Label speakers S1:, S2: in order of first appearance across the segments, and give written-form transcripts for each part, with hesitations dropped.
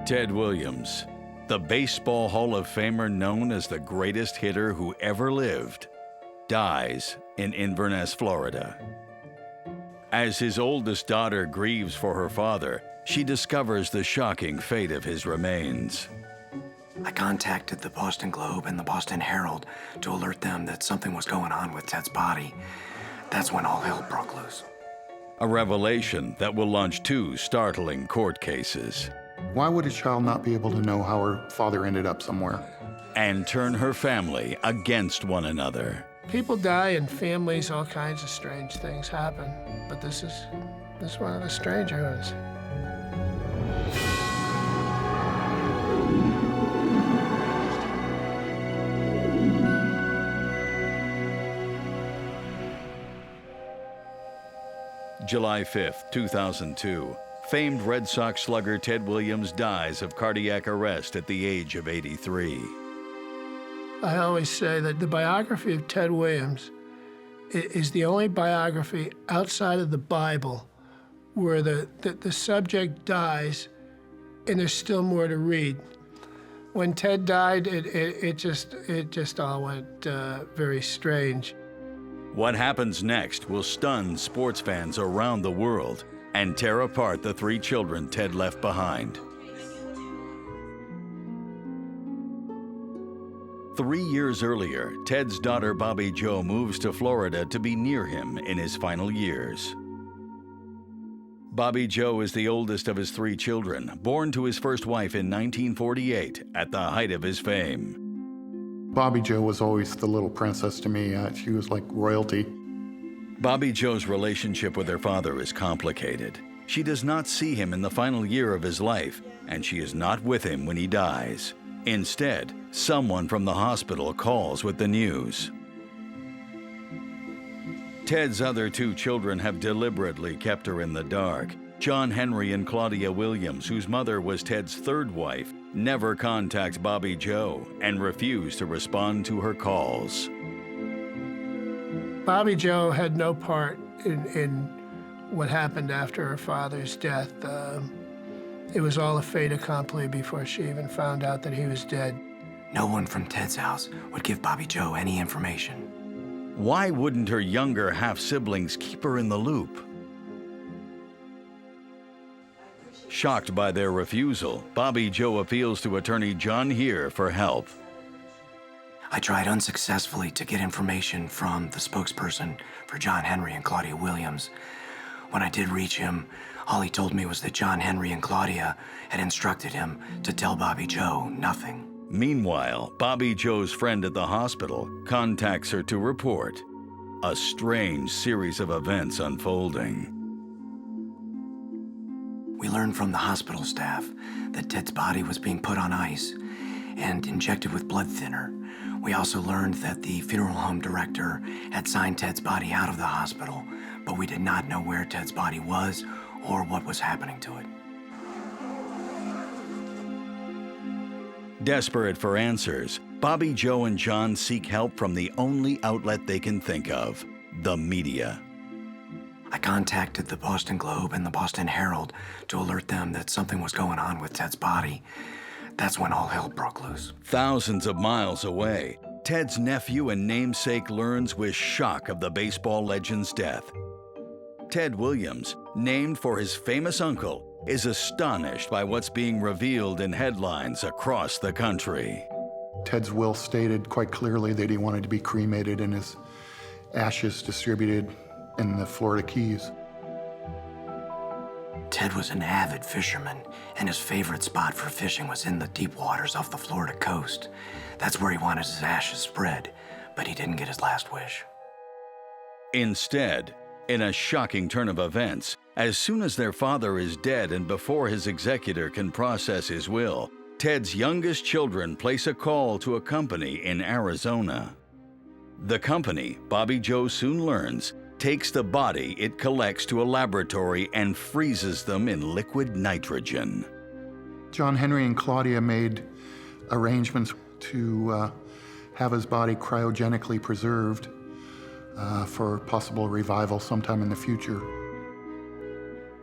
S1: Ted Williams, the Baseball Hall of Famer known as the greatest hitter who ever lived, dies in Inverness, Florida. As his oldest daughter grieves for her father, she discovers the shocking fate of his remains.
S2: I contacted the Boston Globe and the Boston Herald to alert them that something was going on with Ted's body. That's when all hell broke loose.
S1: A revelation that will launch 2 startling court cases.
S3: Why would a child not be able to know how her father ended up somewhere?
S1: And turn her family against one another.
S4: People die in families, all kinds of strange things happen. But this is one of the stranger ones.
S1: July 5th, 2002. Famed Red Sox slugger Ted Williams dies of cardiac arrest at the age of 83.
S4: I always say that the biography of Ted Williams is the only biography outside of the Bible where the subject dies and there's still more to read. When Ted died, it just all went very strange.
S1: What happens next will stun sports fans around the world and tear apart the 3 children Ted left behind. 3 years earlier, Ted's daughter Bobby Jo moves to Florida to be near him in his final years. Bobby Jo is the oldest of his 3 children, born to his first wife in 1948 at the height of his fame.
S3: Bobby Jo was always the little princess to me. She was like royalty.
S1: Bobby Jo's relationship with her father is complicated. She does not see him in the final year of his life, and she is not with him when he dies. Instead, someone from the hospital calls with the news. Ted's other 2 children have deliberately kept her in the dark. John Henry and Claudia Williams, whose mother was Ted's 3rd wife, never contact Bobby Jo and refuse to respond to her calls.
S4: Bobby Jo had no part in what happened after her father's death. It was all a fait accompli before she even found out that he was dead.
S2: No one from Ted's house would give Bobby Jo any information.
S1: Why wouldn't her younger half-siblings keep her in the loop? Shocked by their refusal, Bobby Jo appeals to attorney John Heer for help.
S2: I tried unsuccessfully to get information from the spokesperson for John Henry and Claudia Williams. When I did reach him, all he told me was that John Henry and Claudia had instructed him to tell Bobby Jo nothing.
S1: Meanwhile, Bobby Jo's friend at the hospital contacts her to report a strange series of events unfolding.
S2: We learned from the hospital staff that Ted's body was being put on ice and injected with blood thinner. We also learned that the funeral home director had signed Ted's body out of the hospital, but we did not know where Ted's body was or what was happening to it.
S1: Desperate for answers, Bobby Jo and John seek help from the only outlet they can think of, the media.
S2: I contacted the Boston Globe and the Boston Herald to alert them that something was going on with Ted's body. That's when all hell broke loose.
S1: Thousands of miles away, Ted's nephew and namesake learns with shock of the baseball legend's death. Ted Williams, named for his famous uncle, is astonished by what's being revealed in headlines across the country.
S3: Ted's will stated quite clearly that he wanted to be cremated and his ashes distributed in the Florida Keys.
S2: Ted was an avid fisherman, and his favorite spot for fishing was in the deep waters off the Florida coast. That's where he wanted his ashes spread, but he didn't get his last wish.
S1: Instead, in a shocking turn of events, as soon as their father is dead and before his executor can process his will, Ted's youngest children place a call to a company in Arizona. The company, Bobby Jo soon learns, takes the body it collects to a laboratory and freezes them in liquid nitrogen.
S3: John Henry and Claudia made arrangements to have his body cryogenically preserved for possible revival sometime in the future.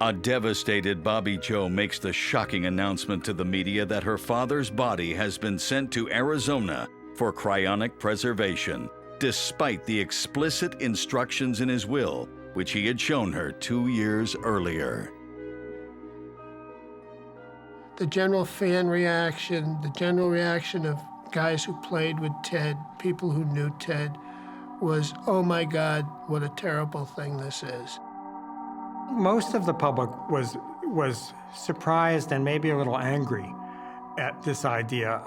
S1: A devastated Bobby Joe makes the shocking announcement to the media that her father's body has been sent to Arizona for cryonic preservation, despite the explicit instructions in his will, which he had shown her 2 years earlier.
S4: The general fan reaction, the general reaction of guys who played with Ted, people who knew Ted, was, oh my God, what a terrible thing this is.
S5: Most of the public was surprised and maybe a little angry at this idea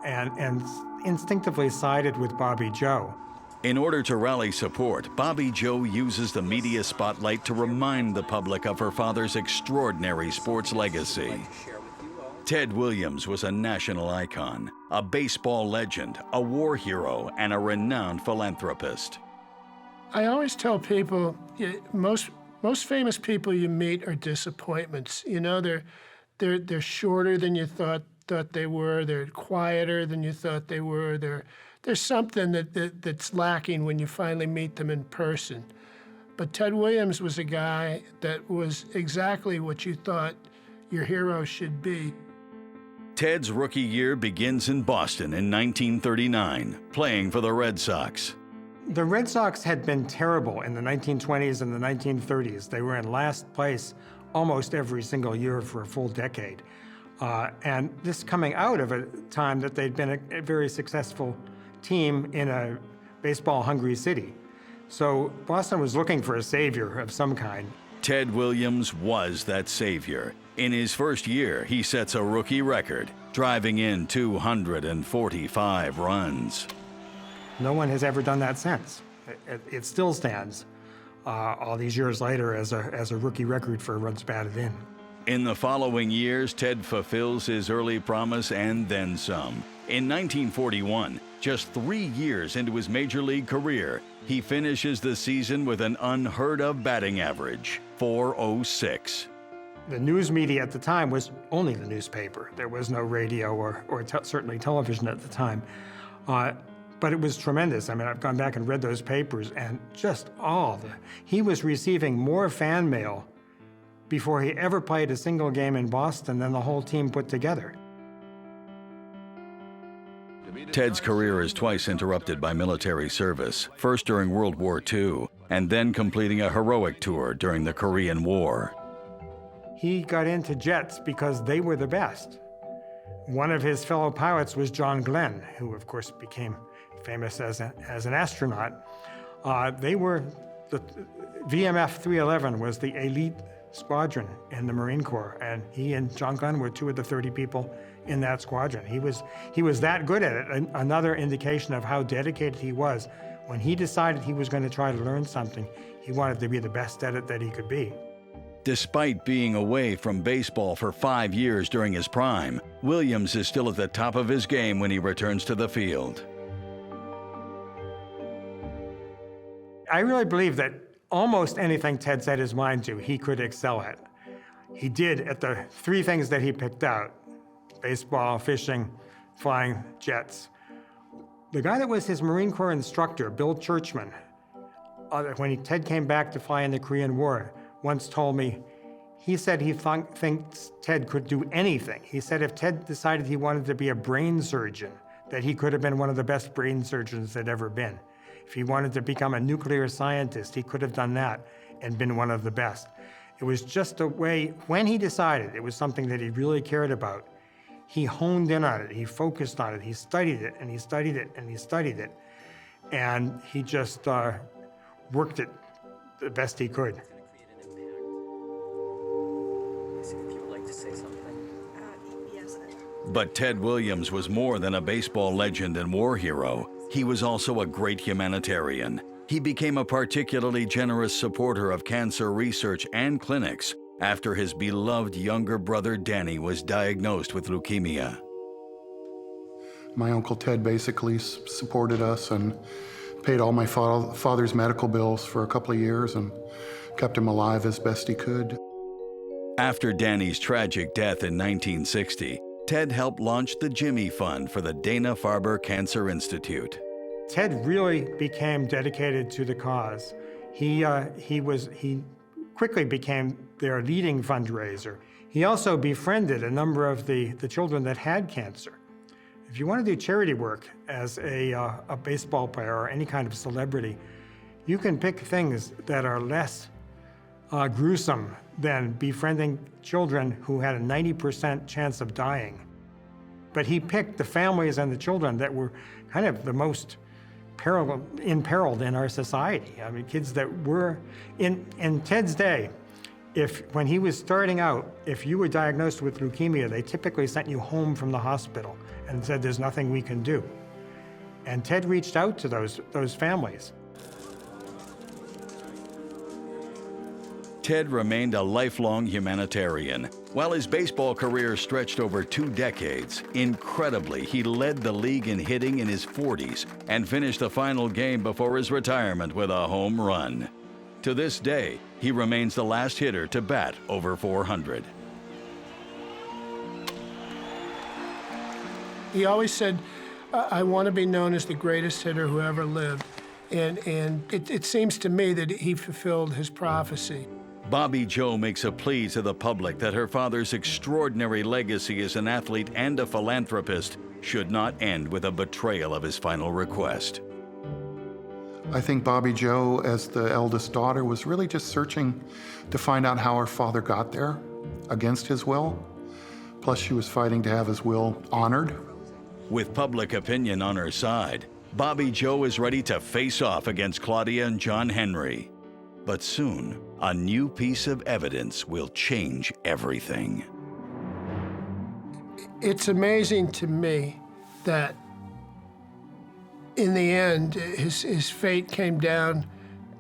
S5: and instinctively sided with Bobby Joe.
S1: In order to rally support, Bobby Joe uses the media spotlight to remind the public of her father's extraordinary sports legacy. Ted Williams was a national icon, a baseball legend, a war hero, and a renowned philanthropist.
S4: I always tell people, most famous people you meet are disappointments. You know, they're shorter than you thought they were. They're quieter than you thought they were. There's something that's lacking when you finally meet them in person. But Ted Williams was a guy that was exactly what you thought your hero should be.
S1: Ted's rookie year begins in Boston in 1939, playing for the Red Sox.
S5: The Red Sox had been terrible in the 1920s and the 1930s. They were in last place almost every single year for a full decade. And this coming out of a time that they'd been a very successful team in a baseball-hungry city. So Boston was looking for a savior of some kind.
S1: Ted Williams was that savior. In his first year, he sets a rookie record, driving in 245 runs.
S5: No one has ever done that since. It still stands all these years later as a rookie record for runs batted in.
S1: In the following years, Ted fulfills his early promise and then some. In 1941, just 3 years into his major league career, he finishes the season with an unheard-of batting average, .406.
S5: The news media at the time was only the newspaper. There was no radio or certainly television at the time. But it was tremendous. I mean, I've gone back and read those papers, and just he was receiving more fan mail before he ever played a single game in Boston than the whole team put together.
S1: Ted's career is twice interrupted by military service, first during World War II, and then completing a heroic tour during the Korean War.
S5: He got into jets because they were the best. One of his fellow pilots was John Glenn, who of course became famous as an astronaut. The VMF-311 was the elite squadron in the Marine Corps, and he and John Glenn were 2 of the 30 people in that squadron. He was that good at it. Another indication of how dedicated he was. When he decided he was going to try to learn something, he wanted to be the best at it that he could be.
S1: Despite being away from baseball for 5 years during his prime, Williams is still at the top of his game when he returns to the field.
S5: I really believe that almost anything Ted set his mind to, he could excel at. He did at the 3 things that he picked out: baseball, fishing, flying jets. The guy that was his Marine Corps instructor, Bill Churchman, when Ted came back to fly in the Korean War, once told me, he said he thinks Ted could do anything. He said if Ted decided he wanted to be a brain surgeon, that he could have been one of the best brain surgeons that ever been. If he wanted to become a nuclear scientist, he could have done that and been one of the best. It was just a way, when he decided it was something that he really cared about, he honed in on it, he focused on it, he studied it, and he studied it, and he studied it. And he just worked it the best he could.
S1: But Ted Williams was more than a baseball legend and war hero. He was also a great humanitarian. He became a particularly generous supporter of cancer research and clinics after his beloved younger brother Danny was diagnosed with leukemia.
S3: My Uncle Ted basically supported us and paid all my father's medical bills for a couple of years and kept him alive as best he could.
S1: After Danny's tragic death in 1960, Ted helped launch the Jimmy Fund for the Dana-Farber Cancer Institute.
S5: Ted really became dedicated to the cause. He quickly became their leading fundraiser. He also befriended a number of the children that had cancer. If you want to do charity work as a baseball player or any kind of celebrity, you can pick things that are less gruesome than befriending children who had a 90% chance of dying. But he picked the families and the children that were kind of the most imperiled in our society. I mean, kids that were, in Ted's day, when he was starting out, if you were diagnosed with leukemia, they typically sent you home from the hospital and said, there's nothing we can do. And Ted reached out to those families.
S1: Ted remained a lifelong humanitarian. While his baseball career stretched over 2 decades, incredibly, he led the league in hitting in his 40s and finished the final game before his retirement with a home run. To this day, he remains the last hitter to bat over 400.
S4: He always said, I want to be known as the greatest hitter who ever lived. And it seems to me that he fulfilled his prophecy.
S1: Bobby Joe makes a plea to the public that her father's extraordinary legacy as an athlete and a philanthropist should not end with a betrayal of his final request.
S3: I think Bobby Joe, as the eldest daughter, was really just searching to find out how her father got there against his will. Plus, she was fighting to have his will honored.
S1: With public opinion on her side, Bobby Joe is ready to face off against Claudia and John Henry. But soon, a new piece of evidence will change everything.
S4: It's amazing to me that in the end, his fate came down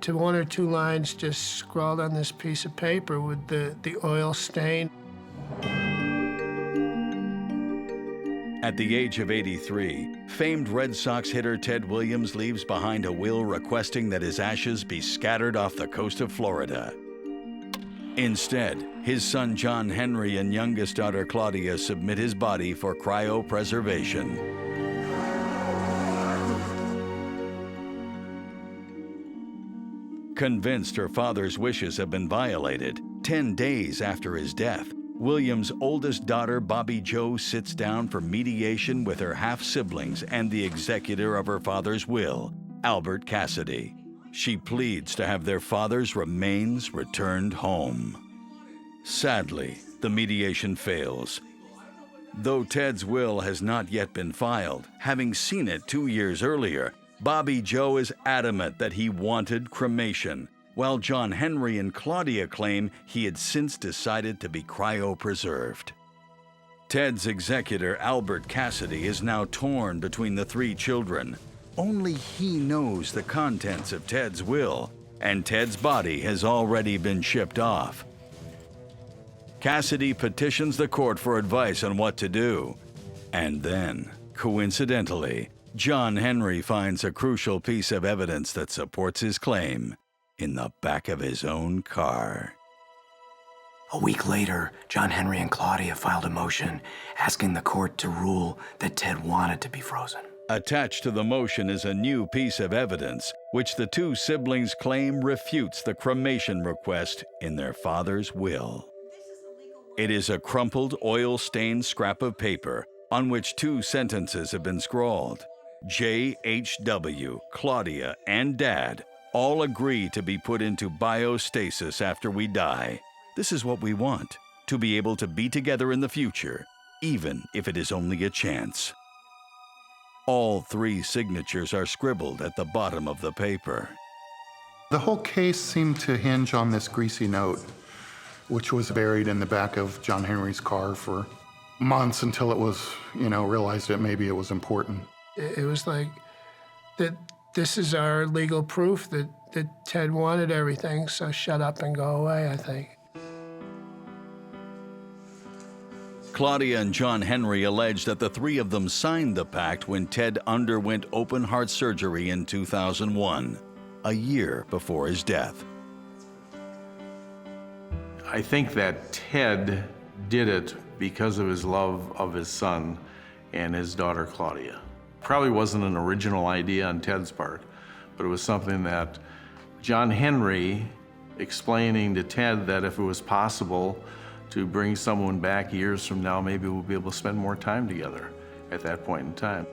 S4: to 1 or 2 lines just scrawled on this piece of paper with the oil stain.
S1: At the age of 83, famed Red Sox hitter Ted Williams leaves behind a will requesting that his ashes be scattered off the coast of Florida. Instead, his son John Henry and youngest daughter Claudia submit his body for cryopreservation. Convinced her father's wishes have been violated, 10 days after his death, Williams' oldest daughter, Bobby Joe, sits down for mediation with her half-siblings and the executor of her father's will, Albert Cassidy. She pleads to have their father's remains returned home. Sadly, the mediation fails. Though Ted's will has not yet been filed, having seen it 2 years earlier, Bobby Joe is adamant that he wanted cremation, while John Henry and Claudia claim he had since decided to be cryopreserved. Ted's executor, Albert Cassidy, is now torn between the 3 children. Only he knows the contents of Ted's will, and Ted's body has already been shipped off. Cassidy petitions the court for advice on what to do. And then, coincidentally, John Henry finds a crucial piece of evidence that supports his claim in the back of his own car.
S2: A week later, John Henry and Claudia filed a motion asking the court to rule that Ted wanted to be frozen.
S1: Attached to the motion is a new piece of evidence, which the 2 siblings claim refutes the cremation request in their father's will. It is a crumpled, oil-stained scrap of paper on which 2 sentences have been scrawled. J.H.W., Claudia, and Dad all agree to be put into biostasis after we die. This is what we want, to be able to be together in the future, even if it is only a chance. All 3 signatures are scribbled at the bottom of the paper.
S3: The whole case seemed to hinge on this greasy note, which was buried in the back of John Henry's car for months until it was, realized that maybe it was important.
S4: It was like that this is our legal proof that Ted wanted everything, so shut up and go away, I think.
S1: Claudia and John Henry allege that the 3 of them signed the pact when Ted underwent open-heart surgery in 2001, a year before his death.
S6: I think that Ted did it because of his love of his son and his daughter Claudia. Probably wasn't an original idea on Ted's part, but it was something that John Henry explaining to Ted that if it was possible to bring someone back years from now, maybe we'll be able to spend more time together at that point in time.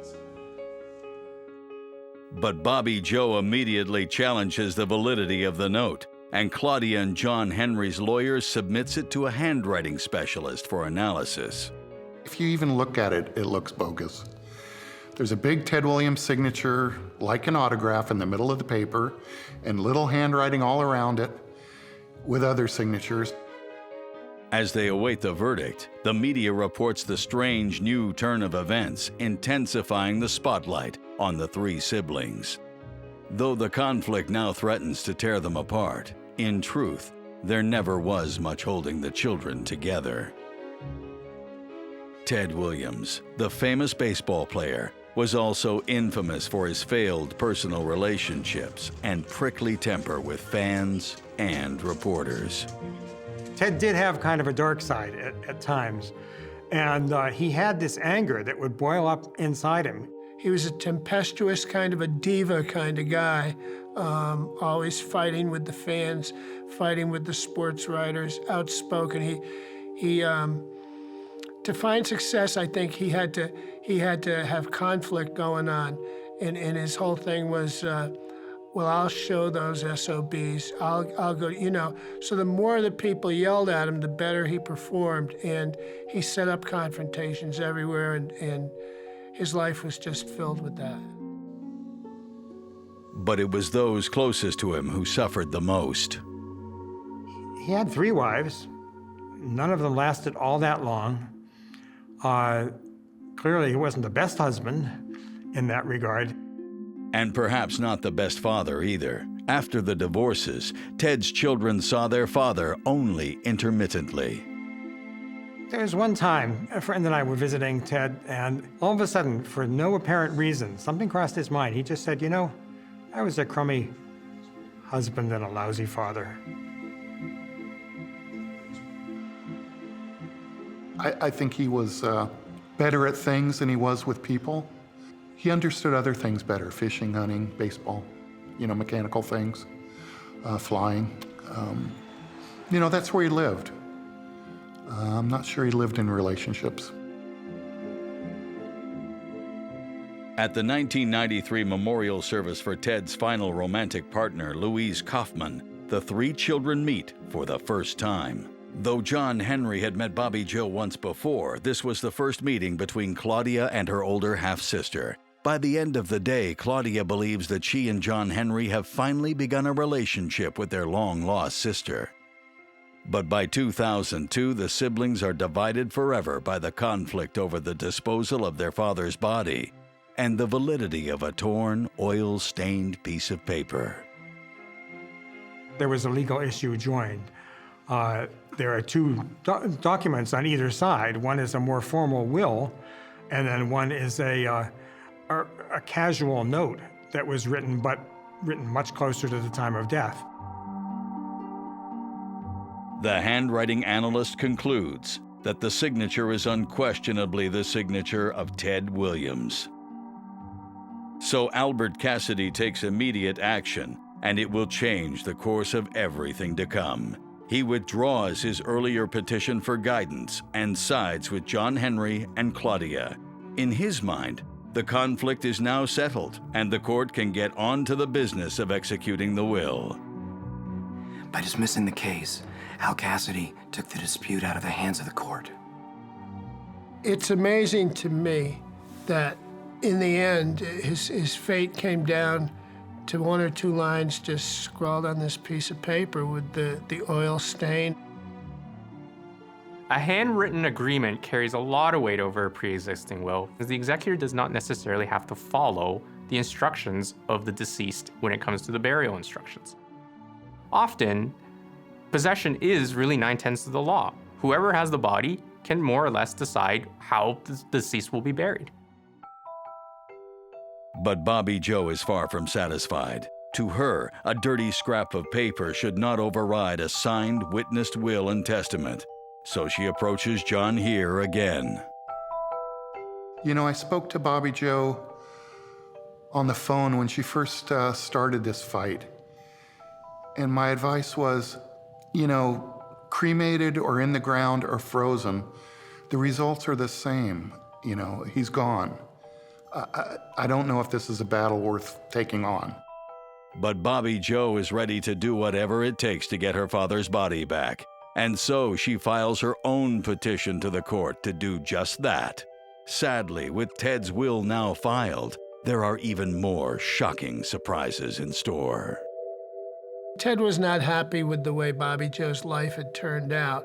S1: But Bobby Joe immediately challenges the validity of the note, and Claudia and John Henry's lawyer submits it to a handwriting specialist for analysis.
S3: If you even look at it, it looks bogus. There's a big Ted Williams signature, like an autograph, in the middle of the paper, and little handwriting all around it with other signatures.
S1: As they await the verdict, the media reports the strange new turn of events, intensifying the spotlight on the three siblings. Though the conflict now threatens to tear them apart, in truth, there never was much holding the children together. Ted Williams, the famous baseball player, was also infamous for his failed personal relationships and prickly temper with fans and reporters.
S5: Ted did have kind of a dark side at times, and he had this anger that would boil up inside him.
S4: He was a tempestuous kind of a diva kind of guy, always fighting with the fans, fighting with the sports writers, outspoken. He to find success, I think he had to have conflict going on, and his whole thing was, well, I'll show those SOBs. I'll go, you know. So the more that people yelled at him, the better he performed, and he set up confrontations everywhere, and his life was just filled with that.
S1: But it was those closest to him who suffered the most.
S5: He had 3 wives. None of them lasted all that long. Clearly, he wasn't the best husband in that regard.
S1: And perhaps not the best father either. After the divorces, Ted's children saw their father only intermittently.
S5: There was one time, a friend and I were visiting Ted, and all of a sudden, for no apparent reason, something crossed his mind. He just said, you know, I was a crummy husband and a lousy father.
S3: I think he was better at things than he was with people. He understood other things better, fishing, hunting, baseball, you know, mechanical things, flying. You know, that's where he lived. I'm not sure he lived in relationships.
S1: At the 1993 memorial service for Ted's final romantic partner, Louise Kaufman, the 3 children meet for the first time. Though John Henry had met Bobby Joe once before, this was the first meeting between Claudia and her older half-sister. By the end of the day, Claudia believes that she and John Henry have finally begun a relationship with their long-lost sister. But by 2002, the siblings are divided forever by the conflict over the disposal of their father's body and the validity of a torn, oil-stained piece of paper.
S5: There was a legal issue joined. There are 2 documents on either side. One is a more formal will, and then one is a casual note that was written much closer to the time of death.
S1: The handwriting analyst concludes that the signature is unquestionably the signature of Ted Williams. So Albert Cassidy takes immediate action, and it will change the course of everything to come. He withdraws his earlier petition for guidance and sides with John Henry and Claudia. In his mind, the conflict is now settled, and the court can get on to the business of executing the will.
S2: By dismissing the case, Al Cassidy took the dispute out of the hands of the court.
S4: It's amazing to me that in the end, his fate came down to 1 or 2 lines just scrawled on this piece of paper with the oil stain.
S7: A handwritten agreement carries a lot of weight over a pre-existing will, because the executor does not necessarily have to follow the instructions of the deceased when it comes to the burial instructions. Often, possession is really 9/10 of the law. Whoever has the body can more or less decide how the deceased will be buried.
S1: But Bobby Joe is far from satisfied. To her, a dirty scrap of paper should not override a signed, witnessed will and testament. So she approaches John here again.
S3: You know, I spoke to Bobby Joe on the phone when she first started this fight. And my advice was, cremated or in the ground or frozen, the results are the same. He's gone. I don't know if this is a battle worth taking on.
S1: But Bobby Joe is ready to do whatever it takes to get her father's body back. And so she files her own petition to the court to do just that. Sadly, with Ted's will now filed, there are even more shocking surprises in store.
S4: Ted was not happy with the way Bobby Joe's life had turned out,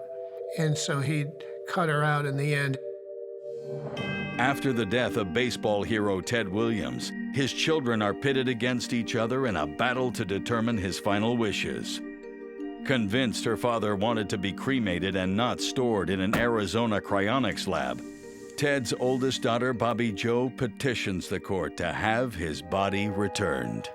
S4: and so he cut her out in the end.
S1: After the death of baseball hero Ted Williams, his children are pitted against each other in a battle to determine his final wishes. Convinced her father wanted to be cremated and not stored in an Arizona cryonics lab, Ted's oldest daughter, Bobby Joe, petitions the court to have his body returned.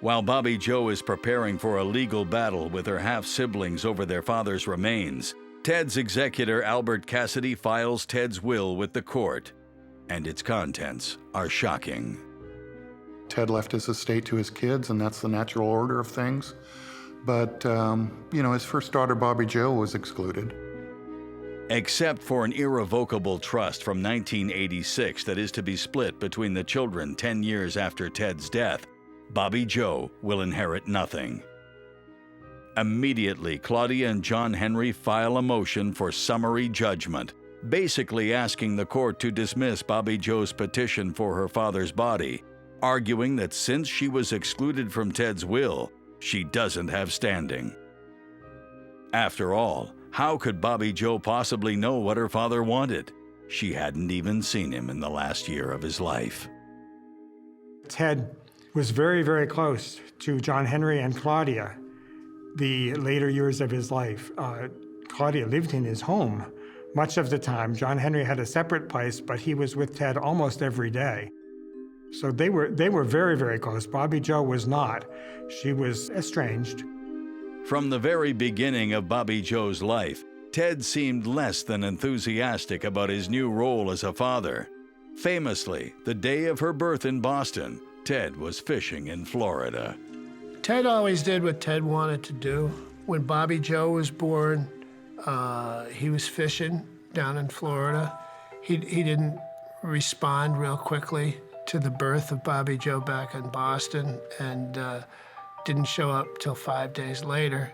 S1: While Bobby Joe is preparing for a legal battle with her half-siblings over their father's remains, Ted's executor, Albert Cassidy, files Ted's will with the court, and its contents are shocking.
S3: Ted left his estate to his kids, and that's the natural order of things. But, his first daughter, Bobby Joe, was excluded.
S1: Except for an irrevocable trust from 1986 that is to be split between the children 10 years after Ted's death, Bobby Joe will inherit nothing. Immediately, Claudia and John Henry file a motion for summary judgment, basically asking the court to dismiss Bobby Joe's petition for her father's body, arguing that since she was excluded from Ted's will, she doesn't have standing. After all, how could Bobby Joe possibly know what her father wanted? She hadn't even seen him in the last year of his life.
S5: Ted was very, very close to John Henry and Claudia the later years of his life. Claudia lived in his home much of the time. John Henry had a separate place, but he was with Ted almost every day. So they were very, very close. Bobby Joe was not. She was estranged.
S1: From the very beginning of Bobby Joe's life, Ted seemed less than enthusiastic about his new role as a father. Famously, the day of her birth in Boston, Ted was fishing in Florida.
S4: Ted always did what Ted wanted to do. When Bobby Joe was born, he was fishing down in Florida. He didn't respond real quickly to the birth of Bobby Joe back in Boston, and didn't show up till 5 days later,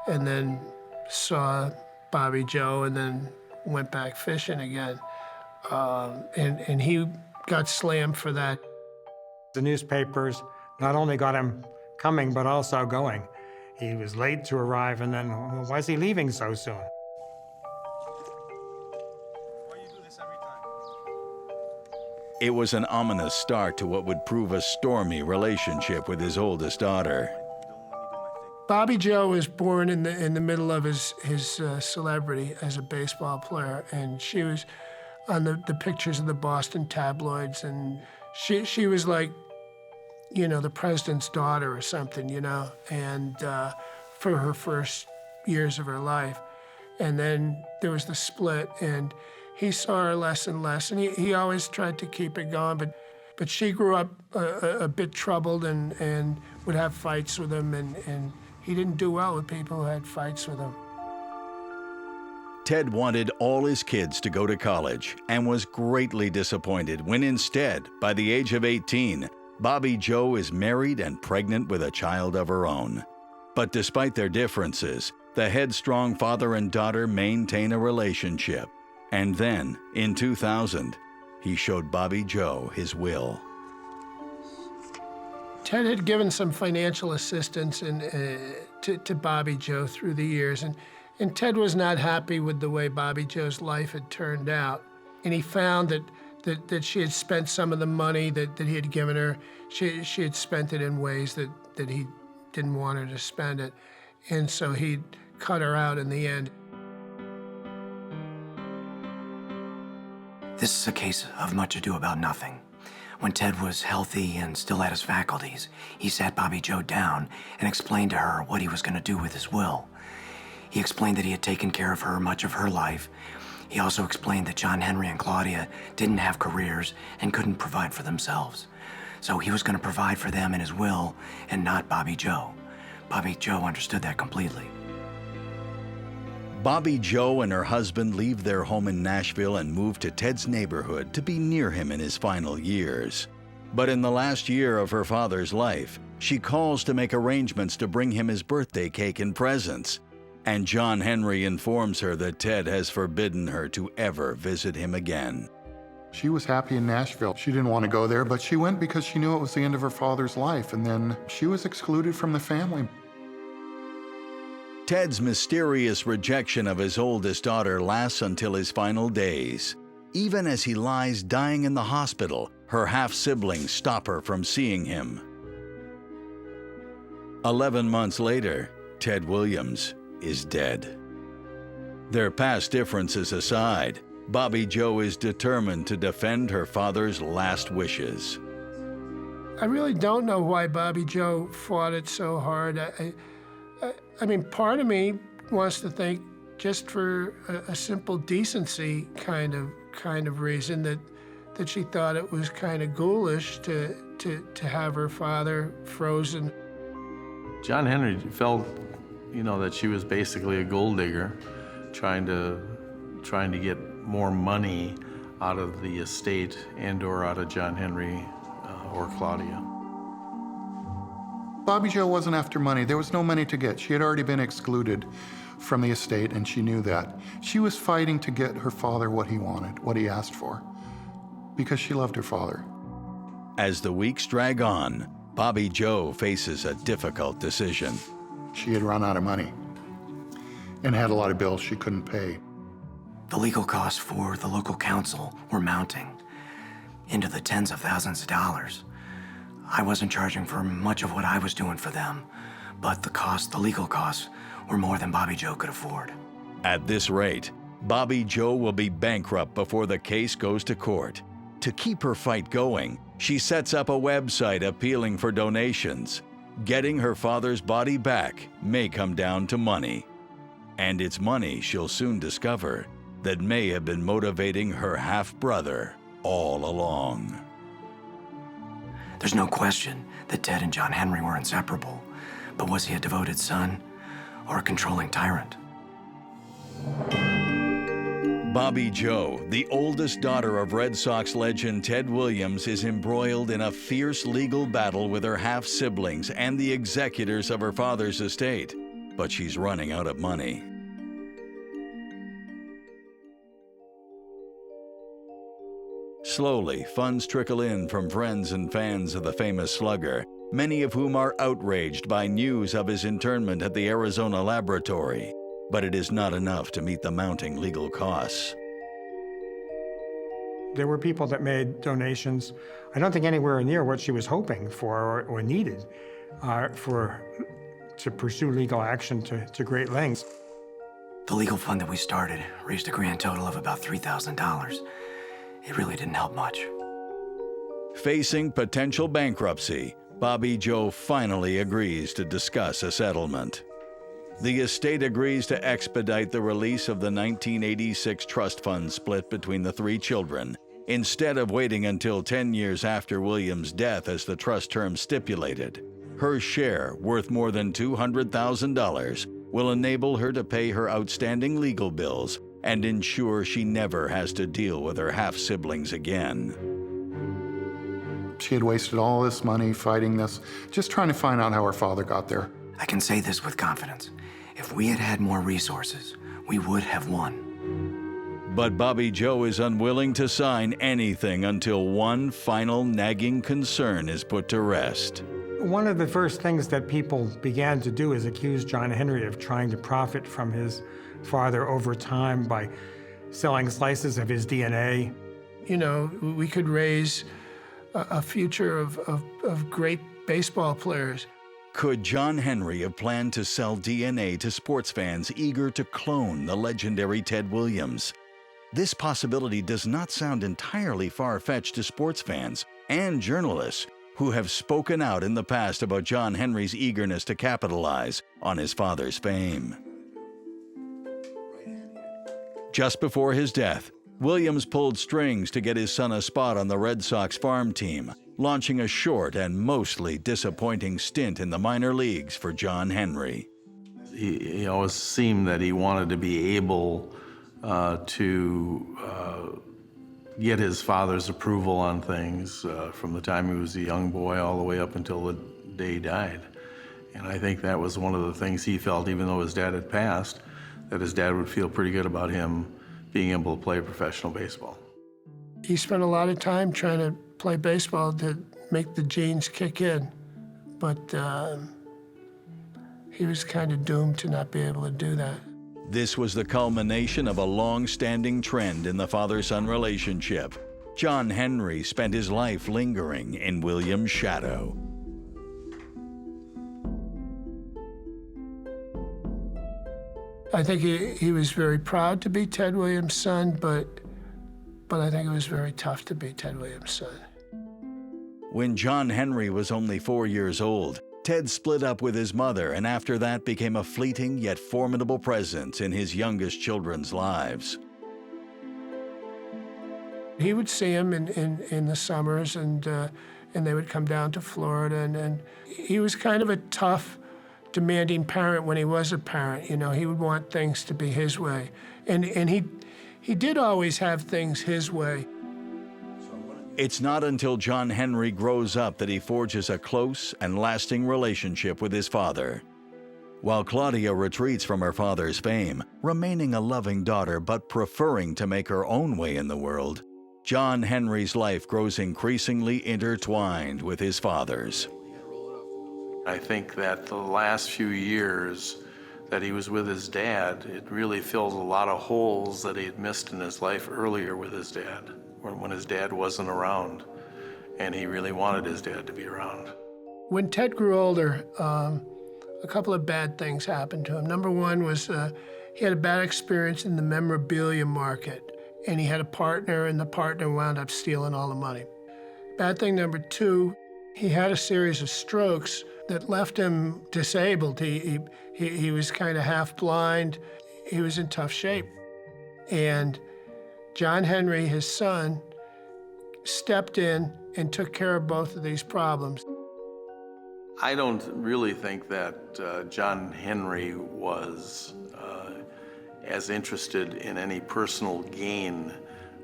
S4: and then saw Bobby Joe and then went back fishing again. And he got slammed for that.
S5: The newspapers not only got him coming, but also going. He was late to arrive, and then, well, why is he leaving so soon? Why you do this every time?
S1: It was an ominous start to what would prove a stormy relationship with his oldest daughter.
S4: Bobby Joe was born in the middle of his celebrity as a baseball player, and she was on the pictures of the Boston tabloids, and she was like, the president's daughter or something, and for her first years of her life. And then there was the split, and he saw her less and less, and he always tried to keep it going, but she grew up a bit troubled and would have fights with him, and he didn't do well with people who had fights with him.
S1: Ted wanted all his kids to go to college and was greatly disappointed when instead, by the age of 18, Bobby Joe is married and pregnant with a child of her own. But despite their differences, the headstrong father and daughter maintain a relationship. And then, in 2000, he showed Bobby Joe his will.
S4: Ted had given some financial assistance to Bobby Joe through the years, and Ted was not happy with the way Bobby Joe's life had turned out. And he found that she had spent some of the money that he had given her. She had spent it in ways that he didn't want her to spend it. And so he cut her out in the end.
S2: This is a case of much ado about nothing. When Ted was healthy and still had his faculties, he sat Bobby Joe down and explained to her what he was going to do with his will. He explained that he had taken care of her much of her life. He also explained that John Henry and Claudia didn't have careers and couldn't provide for themselves. So he was going to provide for them in his will and not Bobby Joe. Bobby Joe understood that completely.
S1: Bobby Joe and her husband leave their home in Nashville and move to Ted's neighborhood to be near him in his final years. But in the last year of her father's life, she calls to make arrangements to bring him his birthday cake and presents. And John Henry informs her that Ted has forbidden her to ever visit him again.
S3: She was happy in Nashville. She didn't want to go there, but she went because she knew it was the end of her father's life, and then she was excluded from the family.
S1: Ted's mysterious rejection of his oldest daughter lasts until his final days. Even as he lies dying in the hospital, her half-siblings stop her from seeing him. 11 months later, Ted Williams is dead. Their past differences aside, Bobby Joe is determined to defend her father's last wishes.
S4: I really don't know why Bobby Joe fought it so hard. I mean, part of me wants to think just for a simple decency kind of reason that she thought it was kind of ghoulish to have her father frozen.
S6: John Henry felt, that she was basically a gold digger, trying to get more money out of the estate and/or out of John Henry or Claudia.
S3: Bobby Joe wasn't after money. There was no money to get. She had already been excluded from the estate, and she knew that. She was fighting to get her father what he wanted, what he asked for, because she loved her father.
S1: As the weeks drag on, Bobby Joe faces a difficult decision.
S3: She had run out of money and had a lot of bills she couldn't pay.
S2: The legal costs for the local council were mounting into the tens of thousands of dollars. I wasn't charging for much of what I was doing for them, but the legal costs, were more than Bobby Joe could afford.
S1: At this rate, Bobby Joe will be bankrupt before the case goes to court. To keep her fight going, she sets up a website appealing for donations. Getting her father's body back may come down to money. And it's money she'll soon discover that may have been motivating her half-brother all along.
S2: There's no question that Ted and John Henry were inseparable, but was he a devoted son or a controlling tyrant?
S1: Bobby Joe, the oldest daughter of Red Sox legend Ted Williams, is embroiled in a fierce legal battle with her half-siblings and the executors of her father's estate, but she's running out of money. Slowly, funds trickle in from friends and fans of the famous slugger, many of whom are outraged by news of his internment at the Arizona laboratory. But it is not enough to meet the mounting legal costs.
S5: There were people that made donations, I don't think anywhere near what she was hoping for or needed to pursue legal action to great lengths.
S2: The legal fund that we started raised a grand total of about $3,000. It really didn't help much.
S1: Facing potential bankruptcy, Bobby Joe finally agrees to discuss a settlement. The estate agrees to expedite the release of the 1986 trust fund split between the three children, instead of waiting until 10 years after Williams' death as the trust term stipulated. Her share, worth more than $200,000, will enable her to pay her outstanding legal bills and ensure she never has to deal with her half-siblings again.
S3: She had wasted all this money fighting this, just trying to find out how her father got there.
S2: I can say this with confidence. If we had had more resources, we would have won.
S1: But Bobby Joe is unwilling to sign anything until one final nagging concern is put to rest.
S5: One of the first things that people began to do is accuse John Henry of trying to profit from his father over time by selling slices of his DNA.
S4: We could raise a future of great baseball players.
S1: Could John Henry have planned to sell DNA to sports fans eager to clone the legendary Ted Williams? This possibility does not sound entirely far-fetched to sports fans and journalists who have spoken out in the past about John Henry's eagerness to capitalize on his father's fame. Just before his death, Williams pulled strings to get his son a spot on the Red Sox farm team, launching a short and mostly disappointing stint in the minor leagues for John Henry.
S6: He always seemed that he wanted to be able to get his father's approval on things from the time he was a young boy all the way up until the day he died. And I think that was one of the things he felt, even though his dad had passed, that his dad would feel pretty good about him being able to play professional baseball.
S4: He spent a lot of time trying to play baseball to make the genes kick in, but he was kind of doomed to not be able to do that.
S1: This was the culmination of a long-standing trend in the father-son relationship. John Henry spent his life lingering in William's shadow.
S4: I think he was very proud to be Ted Williams' son, but I think it was very tough to be Ted Williams' son.
S1: When John Henry was only 4 years old, Ted split up with his mother and after that became a fleeting yet formidable presence in his youngest children's lives.
S4: He would see him in the summers and they would come down to Florida and he was kind of a tough, demanding parent when he was a parent. You know, he would want things to be his way. And he did always have things his way.
S1: It's not until John Henry grows up that he forges a close and lasting relationship with his father. While Claudia retreats from her father's fame, remaining a loving daughter but preferring to make her own way in the world, John Henry's life grows increasingly intertwined with his father's.
S6: I think that the last few years that he was with his dad, it really filled a lot of holes that he had missed in his life earlier with his dad, when his dad wasn't around, and he really wanted his dad to be around.
S4: When Ted grew older, a couple of bad things happened to him. Number one was he had a bad experience in the memorabilia market, and he had a partner, and the partner wound up stealing all the money. Bad thing number two, he had a series of strokes that left him disabled. He was kind of half blind. He was in tough shape. And John Henry, his son, stepped in and took care of both of these problems.
S6: I don't really think that John Henry was as interested in any personal gain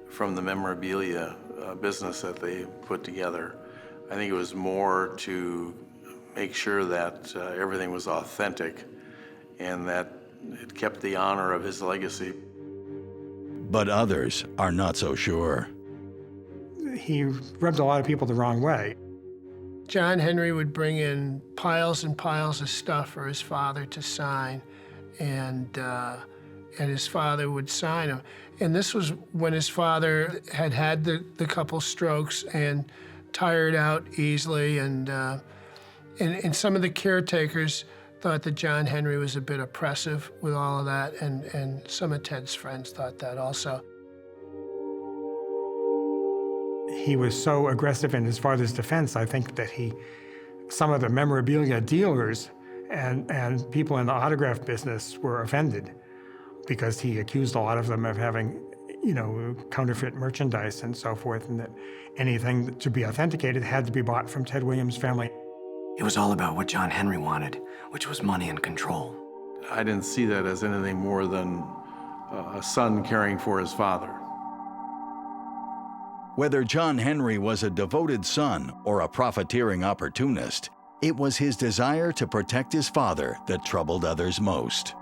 S6: from the memorabilia business that they put together. I think it was more to make sure that everything was authentic and that it kept the honor of his legacy.
S1: But others are not so sure.
S5: He rubbed a lot of people the wrong way.
S4: John Henry would bring in piles and piles of stuff for his father to sign, and his father would sign them. And this was when his father had the couple strokes and tired out easily, and some of the caretakers thought that John Henry was a bit oppressive with all of that, and some of Ted's friends thought that also.
S5: He was so aggressive in his father's defense, I think that some of the memorabilia dealers and people in the autograph business were offended because he accused a lot of them of having, counterfeit merchandise and so forth, and that anything to be authenticated had to be bought from Ted Williams' family.
S2: It was all about what John Henry wanted, which was money and control.
S6: I didn't see that as anything more than a son caring for his father.
S1: Whether John Henry was a devoted son or a profiteering opportunist, it was his desire to protect his father that troubled others most.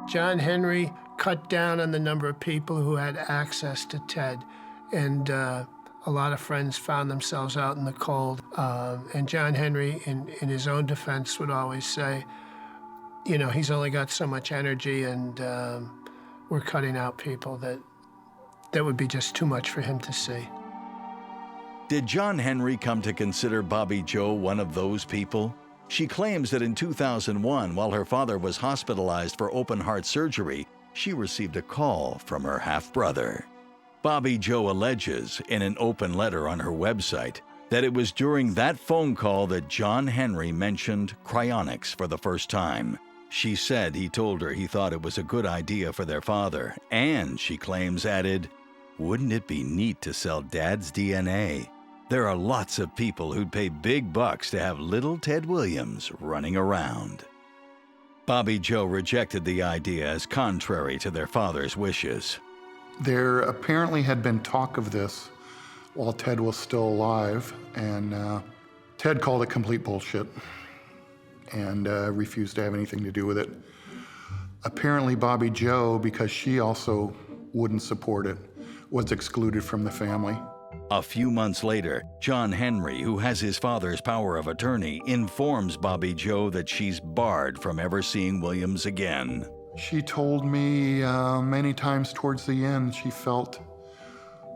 S4: John Henry cut down on the number of people who had access to Ted, and a lot of friends found themselves out in the cold. And John Henry, in his own defense, would always say, he's only got so much energy, and we're cutting out people that would be just too much for him to see.
S1: Did John Henry come to consider Bobby Jo one of those people? She claims that in 2001, while her father was hospitalized for open-heart surgery, she received a call from her half-brother. Bobby Jo alleges, in an open letter on her website, that it was during that phone call that John Henry mentioned cryonics for the first time. She said he told her he thought it was a good idea for their father, and, she claims, added, "Wouldn't it be neat to sell Dad's DNA?" There are lots of people who'd pay big bucks to have little Ted Williams running around. Bobby Joe rejected the idea as contrary to their father's wishes.
S3: There apparently had been talk of this while Ted was still alive, and Ted called it complete bullshit and refused to have anything to do with it. Apparently Bobby Joe, because she also wouldn't support it, was excluded from the family.
S1: A few months later, John Henry, who has his father's power of attorney, informs Bobby Joe that she's barred from ever seeing Williams again.
S3: She told me many times towards the end she felt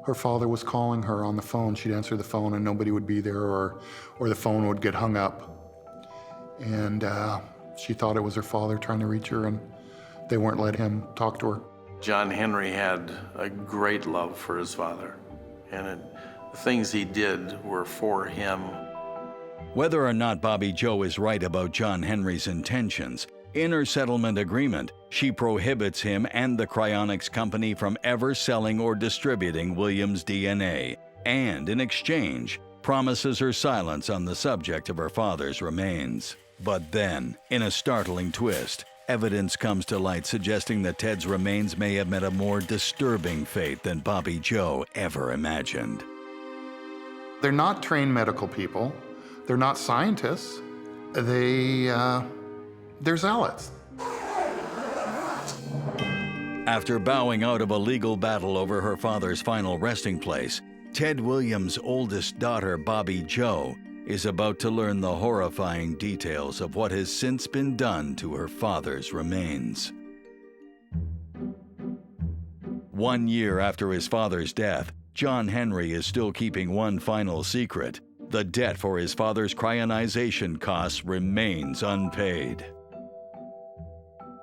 S3: her father was calling her on the phone. She'd answer the phone and nobody would be there, or the phone would get hung up. And she thought it was her father trying to reach her, and they weren't letting him talk to her.
S6: John Henry had a great love for his father, and the things he did were for him.
S1: Whether or not Bobby Joe is right about John Henry's intentions, in her settlement agreement, she prohibits him and the cryonics company from ever selling or distributing Williams' DNA, and in exchange, promises her silence on the subject of her father's remains. But then, in a startling twist, evidence comes to light suggesting that Ted's remains may have met a more disturbing fate than Bobby Joe ever imagined.
S3: They're not trained medical people. They're not scientists. They're zealots.
S1: After bowing out of a legal battle over her father's final resting place, Ted Williams' oldest daughter, Bobby Joe, is about to learn the horrifying details of what has since been done to her father's remains. 1 year after his father's death, John Henry is still keeping one final secret. The debt for his father's cryonisation costs remains unpaid.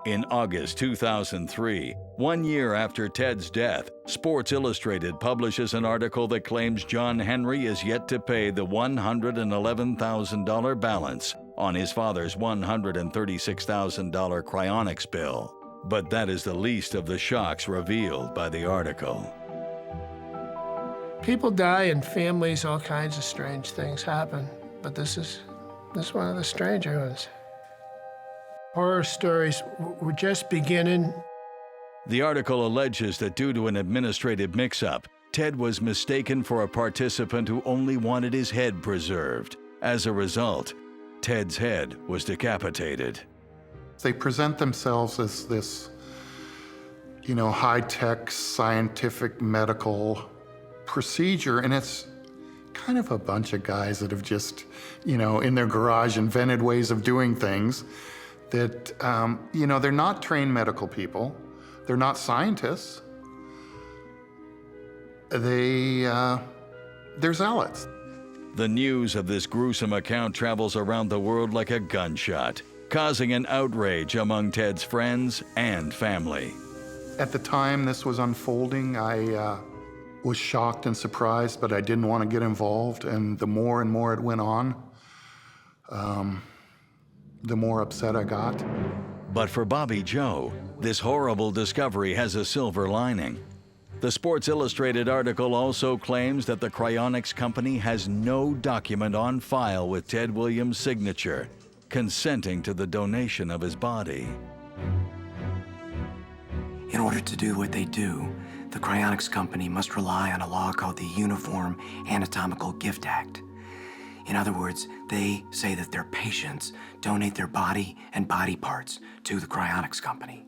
S1: In August 2003, 1 year after Ted's death, Sports Illustrated publishes an article that claims John Henry is yet to pay the $111,000 balance on his father's $136,000 cryonics bill. But that is the least of the shocks revealed by the article.
S4: People die in families, all kinds of strange things happen, but this is one of the stranger ones. Horror stories were just beginning.
S1: The article alleges that due to an administrative mix-up, Ted was mistaken for a participant who only wanted his head preserved. As a result, Ted's head was decapitated.
S3: They present themselves as this, high-tech, scientific, medical procedure, and it's kind of a bunch of guys that have just, in their garage invented ways of doing things that, they're not trained medical people. They're not scientists. They're zealots.
S1: The news of this gruesome account travels around the world like a gunshot, causing an outrage among Ted's friends and family.
S3: At the time this was unfolding, I was shocked and surprised, but I didn't want to get involved. And the more and more it went on, the more upset I got.
S1: But for Bobby Joe, this horrible discovery has a silver lining. The Sports Illustrated article also claims that the cryonics company has no document on file with Ted Williams' signature, consenting to the donation of his body.
S2: In order to do what they do, the cryonics company must rely on a law called the Uniform Anatomical Gift Act. In other words, they say that their patients donate their body and body parts to the cryonics company.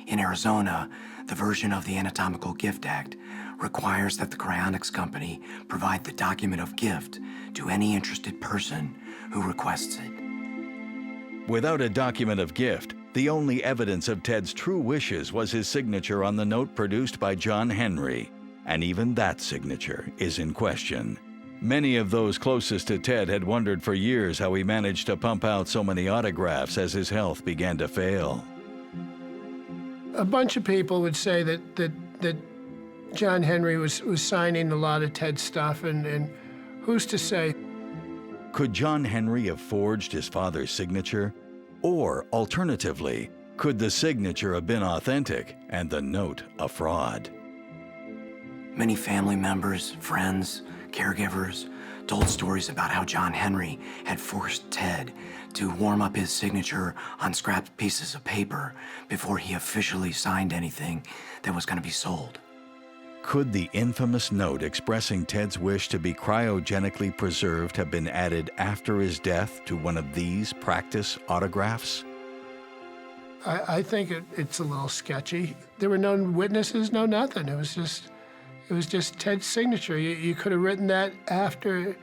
S2: In Arizona, the version of the Anatomical Gift Act requires that the cryonics company provide the document of gift to any interested person who requests it.
S1: Without a document of gift, the only evidence of Ted's true wishes was his signature on the note produced by John Henry, and even that signature is in question. Many of those closest to Ted had wondered for years how he managed to pump out so many autographs as his health began to fail.
S4: A bunch of people would say that John Henry was signing a lot of Ted's stuff, and who's to say?
S1: Could John Henry have forged his father's signature? Or, alternatively, could the signature have been authentic and the note a fraud?
S2: Many family members, friends, caregivers told stories about how John Henry had forced Ted to warm up his signature on scrap pieces of paper before he officially signed anything that was going to be sold.
S1: Could the infamous note expressing Ted's wish to be cryogenically preserved have been added after his death to one of these practice autographs?
S4: I think it's a little sketchy. There were no witnesses, no nothing. It was just Ted's signature. You could have written that after,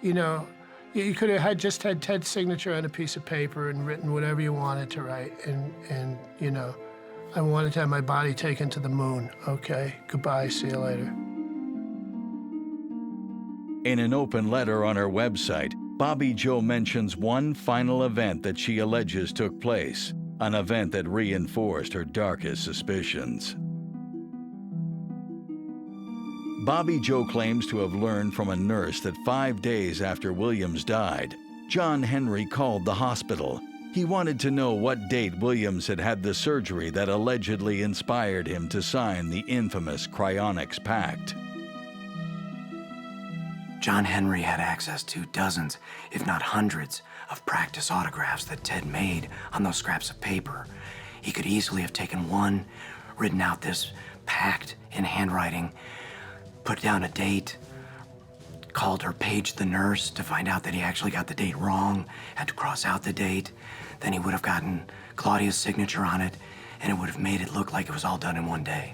S4: you could have just had Ted's signature on a piece of paper and written whatever you wanted to write. And I wanted to have my body taken to the moon. Okay, goodbye, see you later.
S1: In an open letter on her website, Bobby Joe mentions one final event that she alleges took place, an event that reinforced her darkest suspicions. Bobby Joe claims to have learned from a nurse that 5 days after Williams died, John Henry called the hospital. He wanted to know what date Williams had had the surgery that allegedly inspired him to sign the infamous Cryonics Pact.
S2: John Henry had access to dozens, if not hundreds, of practice autographs that Ted made on those scraps of paper. He could easily have taken one, written out this pact in handwriting, put down a date, called or paged the nurse to find out that he actually got the date wrong, had to cross out the date. Then he would have gotten Claudia's signature on it, and it would have made it look like it was all done in one day.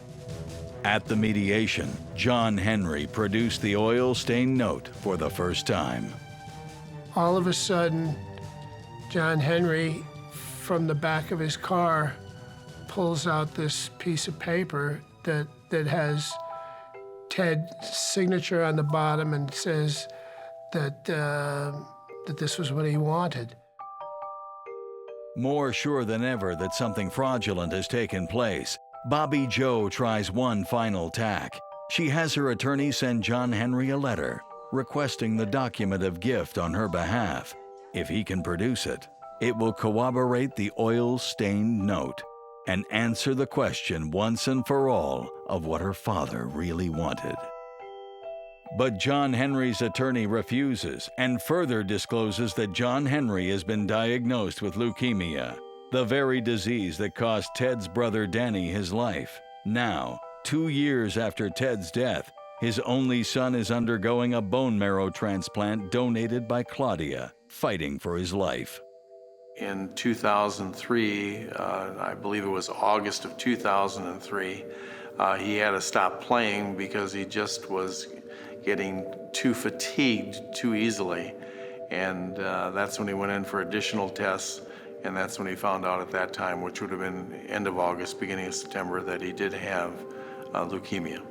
S1: At the mediation, John Henry produced the oil-stained note for the first time.
S4: All of a sudden, John Henry, from the back of his car, pulls out this piece of paper that has Ted's signature on the bottom and says that this was what he wanted.
S1: More sure than ever that something fraudulent has taken place, Bobby Joe tries one final tack. She has her attorney send John Henry a letter requesting the document of gift on her behalf. If he can produce it, it will corroborate the oil-stained note and answer the question once and for all of what her father really wanted. But John Henry's attorney refuses and further discloses that John Henry has been diagnosed with leukemia, the very disease that cost Ted's brother Danny his life. Now, 2 years after Ted's death, his only son is undergoing a bone marrow transplant donated by Claudia, fighting for his life.
S6: In 2003, I believe it was August of 2003, he had to stop playing because he just was getting too fatigued too easily. And that's when he went in for additional tests, and that's when he found out at that time, which would have been end of August, beginning of September, that he did have leukemia.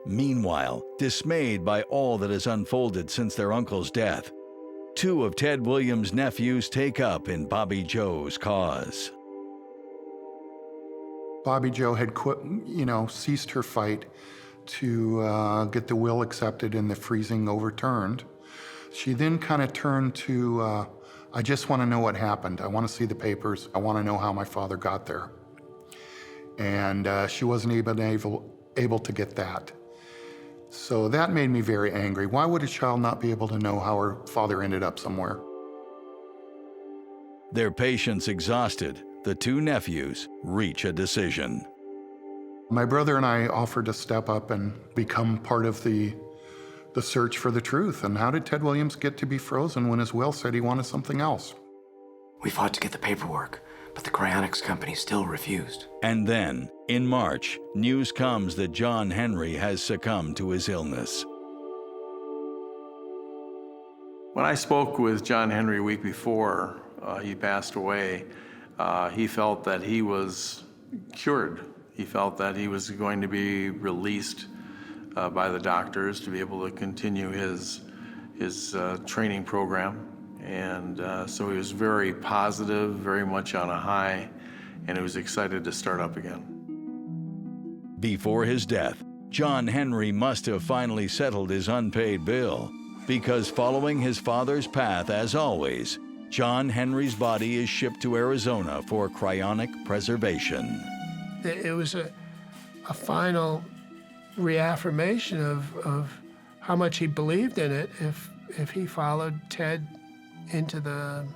S1: Meanwhile, dismayed by all that has unfolded since their uncle's death, 2 of Ted Williams' nephews take up in Bobby Joe's cause.
S3: Bobby Joe had ceased her fight to get the will accepted and the freezing overturned. She then kind of turned to, I just want to know what happened. I want to see the papers. I want to know how my father got there. And she wasn't able to get that. So that made me very angry. Why would a child not be able to know how her father ended up somewhere?
S1: Their patience exhausted, the 2 nephews reach a decision.
S3: My brother and I offered to step up and become part of the search for the truth. And how did Ted Williams get to be frozen when his will said he wanted something else?
S2: We fought to get the paperwork, but the cryonics company still refused.
S1: And then, in March, news comes that John Henry has succumbed to his illness.
S6: When I spoke with John Henry a week before he passed away, he felt that he was cured. He felt that he was going to be released by the doctors to be able to continue his training program. And so he was very positive, very much on a high, and he was excited to start up again.
S1: Before his death, John Henry must have finally settled his unpaid bill, because following his father's path as always, John Henry's body is shipped to Arizona for cryonic preservation.
S4: It was a final reaffirmation of how much he believed in it if he followed Ted into the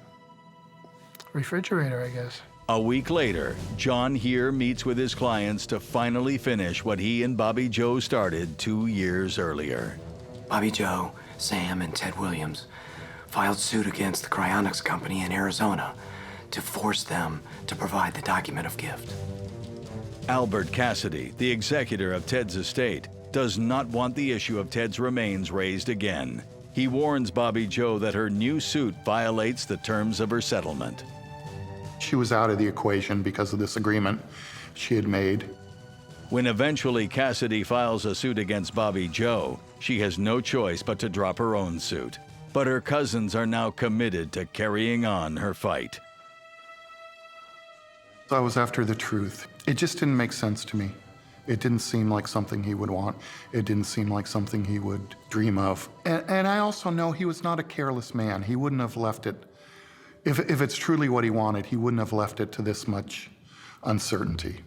S4: refrigerator, I guess.
S1: A week later, John here meets with his clients to finally finish what he and Bobby Joe started 2 years earlier.
S2: Bobby Joe, Sam, and Ted Williams filed suit against the cryonics company in Arizona to force them to provide the document of gift.
S1: Albert Cassidy, the executor of Ted's estate, does not want the issue of Ted's remains raised again. He warns Bobby Joe that her new suit violates the terms of her settlement.
S3: She was out of the equation because of this agreement she had made.
S1: When eventually Cassidy files a suit against Bobby Joe, she has no choice but to drop her own suit. But her cousins are now committed to carrying on her fight.
S3: I was after the truth. It just didn't make sense to me. It didn't seem like something he would want. It didn't seem like something he would dream of. And I also know he was not a careless man. He wouldn't have left it. If it's truly what he wanted, he wouldn't have left it to this much uncertainty.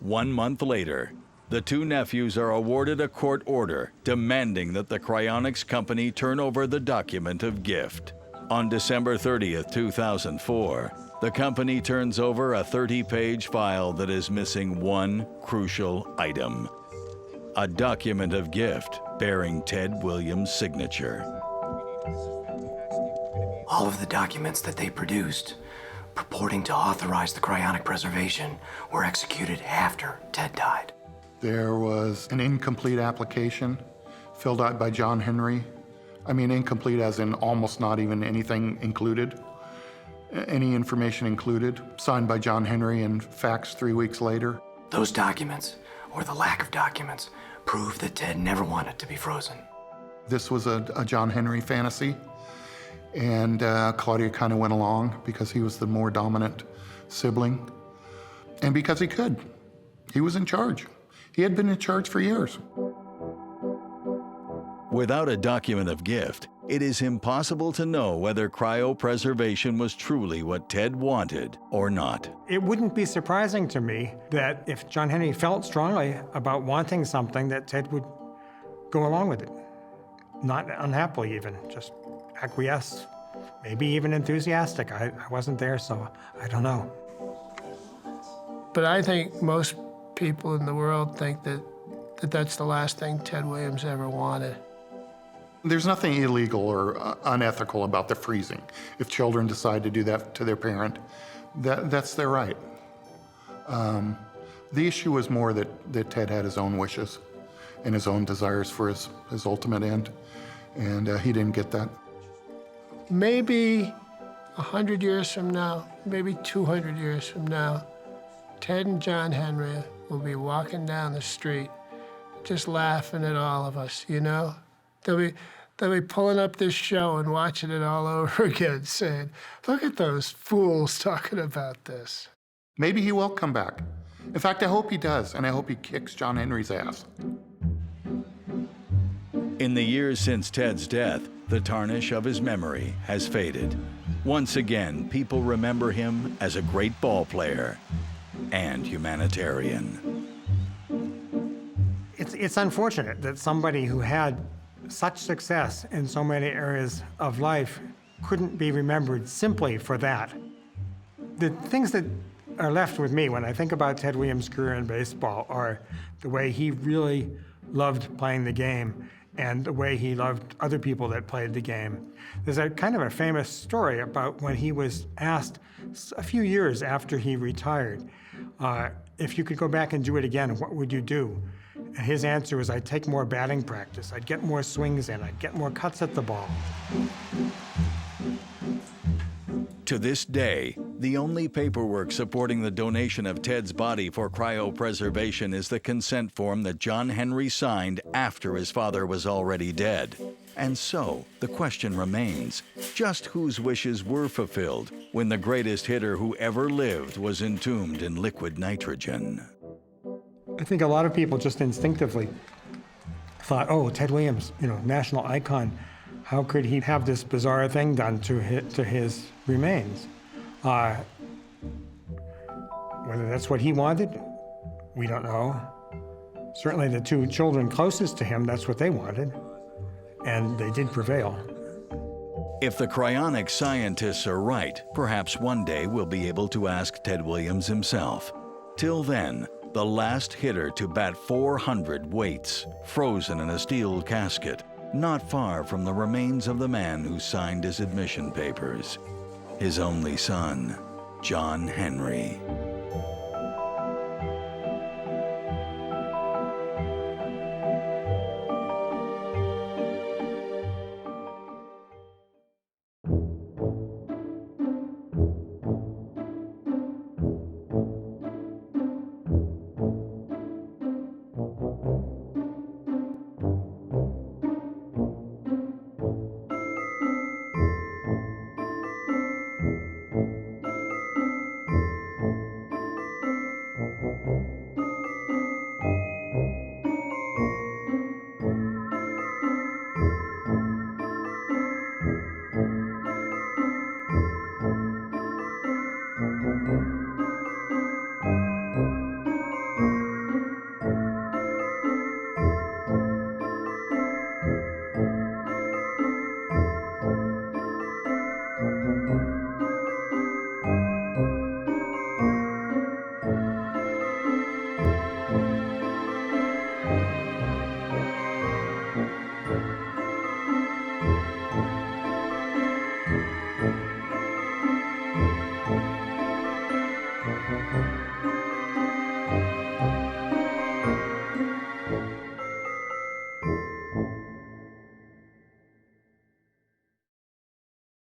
S1: 1 month later, the two nephews are awarded a court order demanding that the cryonics company turn over the document of gift. On December 30th, 2004, the company turns over a 30-page file that is missing one crucial item: a document of gift bearing Ted Williams' signature.
S2: All of the documents that they produced, purporting to authorize the cryonic preservation, were executed after Ted died.
S3: There was an incomplete application filled out by John Henry. I mean, incomplete as in almost not even anything included. Any information included, signed by John Henry and faxed 3 weeks later.
S2: Those documents, or the lack of documents, prove that Ted never wanted to be frozen.
S3: This was a John Henry fantasy, and Claudia kind of went along because he was the more dominant sibling, and because he could. He was in charge. He had been in charge for years.
S1: Without a document of gift, it is impossible to know whether cryopreservation was truly what Ted wanted or not.
S5: It wouldn't be surprising to me that if John Henry felt strongly about wanting something, that Ted would go along with it. Not unhappily even, just acquiesce, maybe even enthusiastic. I wasn't there, so I don't know.
S4: But I think most people in the world think that that's the last thing Ted Williams ever wanted.
S3: There's nothing illegal or unethical about the freezing. If children decide to do that to their parent, that's their right. The issue was more that Ted had his own wishes and his own desires for his ultimate end, and he didn't get that.
S4: Maybe 100 years from now, maybe 200 years from now, Ted and John Henry will be walking down the street just laughing at all of us, you know? They'll be pulling up this show and watching it all over again, saying, look at those fools talking about this.
S3: Maybe he will come back. In fact, I hope he does, and I hope he kicks John Henry's ass.
S1: In the years since Ted's death, the tarnish of his memory has faded. Once again, people remember him as a great ball player and humanitarian.
S5: It's unfortunate that somebody who had such success in so many areas of life couldn't be remembered simply for that. The things that are left with me when I think about Ted Williams' career in baseball are the way he really loved playing the game and the way he loved other people that played the game. There's a kind of a famous story about when he was asked a few years after he retired, if you could go back and do it again, what would you do? And his answer was, I'd take more batting practice, I'd get more swings in, I'd get more cuts at the ball.
S1: To this day, the only paperwork supporting the donation of Ted's body for cryopreservation is the consent form that John Henry signed after his father was already dead. And so, the question remains, just whose wishes were fulfilled when the greatest hitter who ever lived was entombed in liquid nitrogen?
S5: I think a lot of people just instinctively thought, oh, Ted Williams, national icon, how could he have this bizarre thing done to his remains? Whether that's what he wanted, we don't know. Certainly the two children closest to him, that's what they wanted, and they did prevail.
S1: If the cryonic scientists are right, perhaps one day we'll be able to ask Ted Williams himself. Till then, the last hitter to bat 400 waits, frozen in a steel casket, not far from the remains of the man who signed his admission papers. His only son, John Henry.